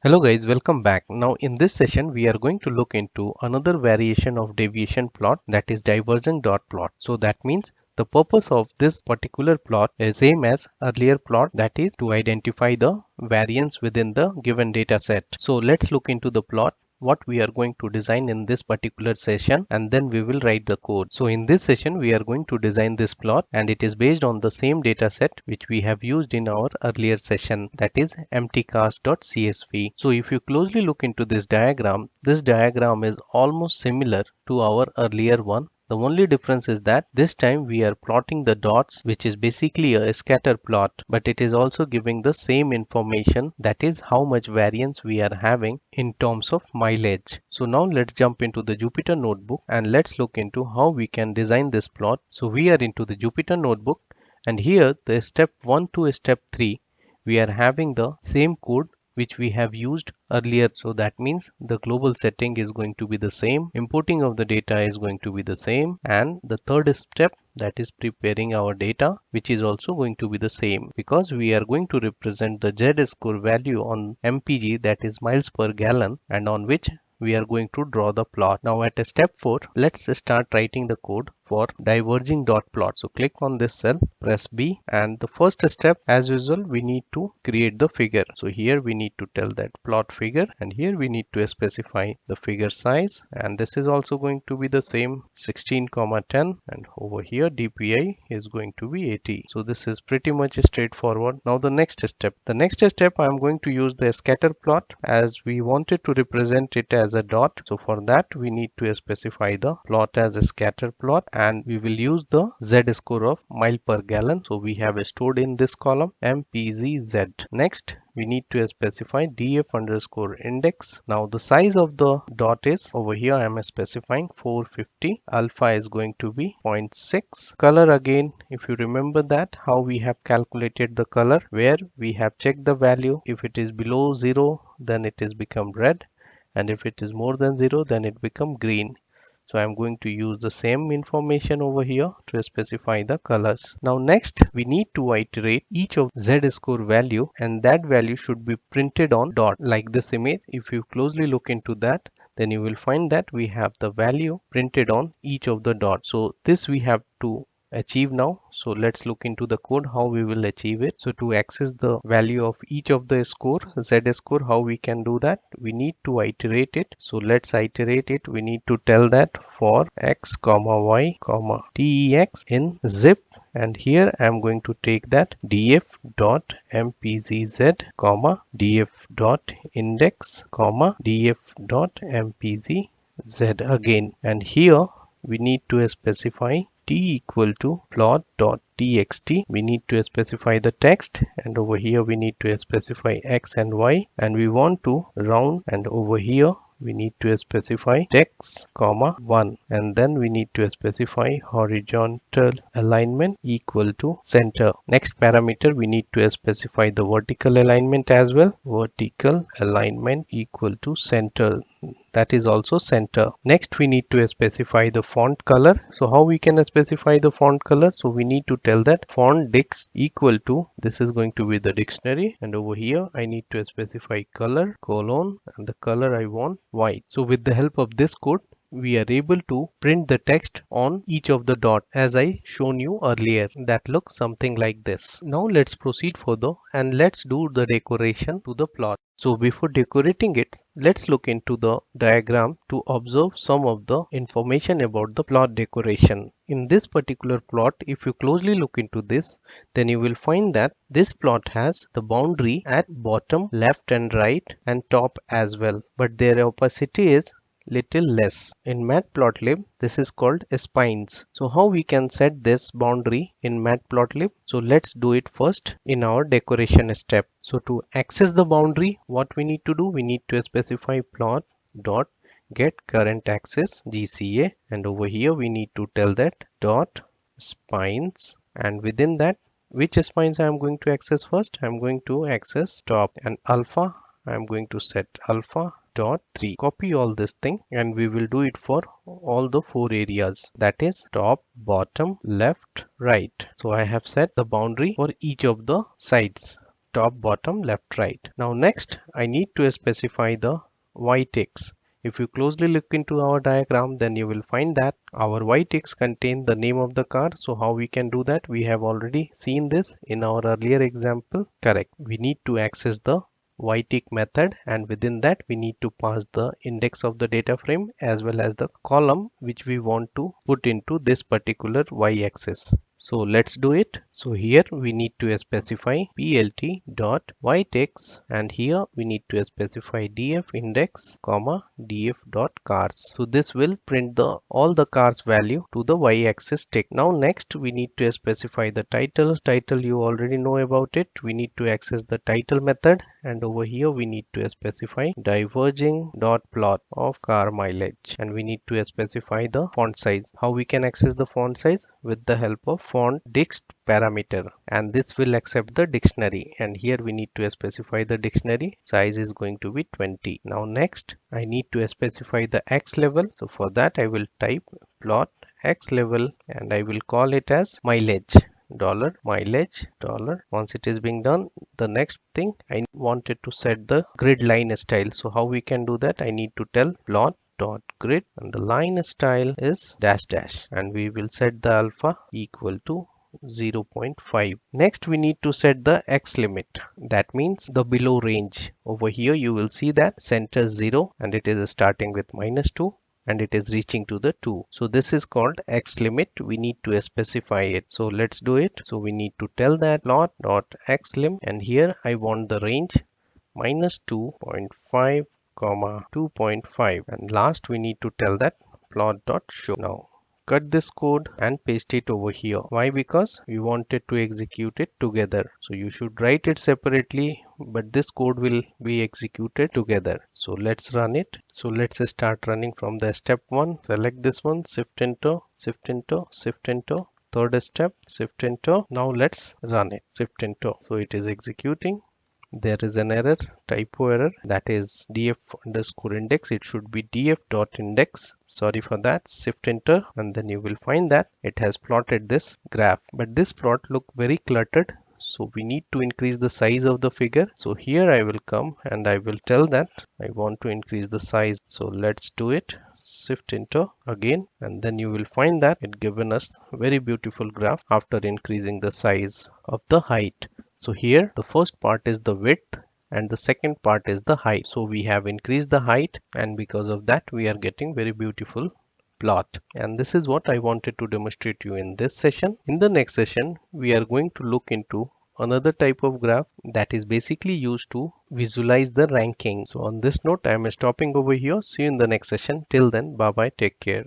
Hello guys, welcome back. Now in this session we are going to look into another variation of deviation plot, that is diverging dot plot. So that means the purpose of this particular plot is same as earlier plot, that is to identify the variance within the given data set. So let's look into the plot, what we are going to design in this particular session, and then we will write the code. So in this session we are going to design this plot, and it is based on the same data set which we have used in our earlier session, that is emptycast.csv. So if you closely look into this diagram is almost similar to our earlier one. The only difference is that this time we are plotting the dots, which is basically a scatter plot, but it is also giving the same information, that is how much variance we are having in terms of mileage. So now let's jump into the Jupyter notebook and let's look into how we can design this plot. So we are into the Jupyter notebook, and here the step 1 to step 3 we are having the same code which we have used earlier. So that means the global setting is going to be the same, importing of the data is going to be the same, and the third step, that is preparing our data, which is also going to be the same, because we are going to represent the Z score value on MPG, that is miles per gallon, and on which we are going to draw the plot. Now at step 4, let's start writing the code for diverging dot plot. So click on this cell, press B, and the first step, as usual, we need to create the figure. So here we need to tell that plot figure, and here we need to specify the figure size, and this is also going to be the same 16,10, and over here DPI is going to be 80. So this is pretty much straightforward. Now the next step I'm going to use the scatter plot, as we wanted to represent it as a dot. So for that we need to specify the plot as a scatter plot, and we will use the Z score of mile per gallon. So we have stored in this column MPZZ. Next we need to specify df underscore index. Now the size of the dot is, over here I am specifying 450. Alpha is going to be 0.6. Color, again, if you remember that how we have calculated the color, where we have checked the value. If it is below 0, then it is become red, and if it is more than 0, then it become green. So I'm going to use the same information over here to specify the colors. Now next we need to iterate each of Z score value, and that value should be printed on dot, like this image. If you closely look into that, then you will find that we have the value printed on each of the dots. So this we have to achieve now. So let's look into the code how we will achieve it. So to access the value of each of the score, Z score, how we can do that? We need to iterate it. So let's iterate it. We need to tell that for x comma y comma tex in zip, and here I am going to take that df dot mpzz comma df dot index comma df dot mpzz again, and here we need to specify t equal to plot.txt. We need to specify the text, and over here we need to specify x and y, and we want to round, and over here we need to specify x comma 1, and then we need to specify horizontal alignment equal to center. Next parameter, we need to specify the vertical alignment as well. Vertical alignment equal to center, that is also center. Next we need to specify the font color. So how we can specify the font color? So we need to tell that font dict equal to, this is going to be the dictionary, and over here I need to specify color colon, and the color I want white. So with the help of this code, we are able to print the text on each of the dots, as I shown you earlier. That looks something like this. Now let's proceed further and let's do the decoration to the plot. So before decorating it, let's look into the diagram to observe some of the information about the plot decoration. In this particular plot, if you closely look into this, then you will find that this plot has the boundary at bottom, left and right, and top as well, but their opacity is little less. In Matplotlib, this is called spines. So how we can set this boundary in Matplotlib? So let's do it first in our decoration step. So to access the boundary, what we need to do? We need to specify plot dot get current axis GCA, and over here we need to tell that dot spines, and within that, which spines I am going to access first? I am going to access top, and alpha I am going to set alpha dot 3. Copy all this thing, and we will do it for all the 4 areas, that is top, bottom, left, right. So I have set the boundary for each of the sides. top, bottom, left, right. Now next I need to specify the y-ticks. If you closely look into our diagram, then you will find that our y-ticks contain the name of the car. So how we can do that? We have already seen this in our earlier example. Correct. We need to access the y-tick method, and within that we need to pass the index of the data frame as well as the column which we want to put into this particular y-axis. So let's do it. So here we need to specify plt dot y-ticks, and here we need to specify df index comma df dot cars. So this will print the all the cars value to the y-axis tick. Now next we need to specify the title. Title you already know about it. We need to access the title method, and over here we need to specify diverging dot plot of car mileage, and we need to specify the font size. How we can access the font size? With the help of font dict parameter, and this will accept the dictionary, and here we need to specify the dictionary size is going to be 20. Now next I need to specify the x level. So for that I will type plot x level, and I will call it as mileage $mileage. Once it is being done, the next thing I wanted to set the grid line style. So how we can do that? I need to tell plot dot grid, and the line style is dash dash, and we will set the alpha equal to 0.5. Next we need to set the x limit. That means the below range. Over here you will see that center 0, and it is starting with -2, and it is reaching to the 2. So this is called x limit. We need to specify it. So let's do it. So we need to tell that plot dot x lim, and here I want the range -2.5 comma 2.5, and last we need to tell that plot dot show. Now cut this code and paste it over here. Why? Because we wanted to execute it together. So you should write it separately, but this code will be executed together. So let's run it. So let's start running from the step 1. Select this one, shift enter, shift enter, shift enter. Third step, shift enter. Now let's run it, shift enter. So it is executing. There is an error, typo error, that is df underscore index. It should be df dot index. Sorry for that. Shift enter, and then you will find that it has plotted this graph, but this plot look very cluttered. So we need to increase the size of the figure. So here I will come and I will tell that I want to increase the size. So let's do it. Shift enter again, and then you will find that it given us very beautiful graph after increasing the size of the height. So here the first part is the width and the second part is the height. So we have increased the height, and because of that we are getting very beautiful plot. And this is what I wanted to demonstrate to you in this session. In the next session we are going to look into another type of graph that is basically used to visualize the ranking. So on this note I am stopping over here. See you in the next session. Till then, bye bye, take care.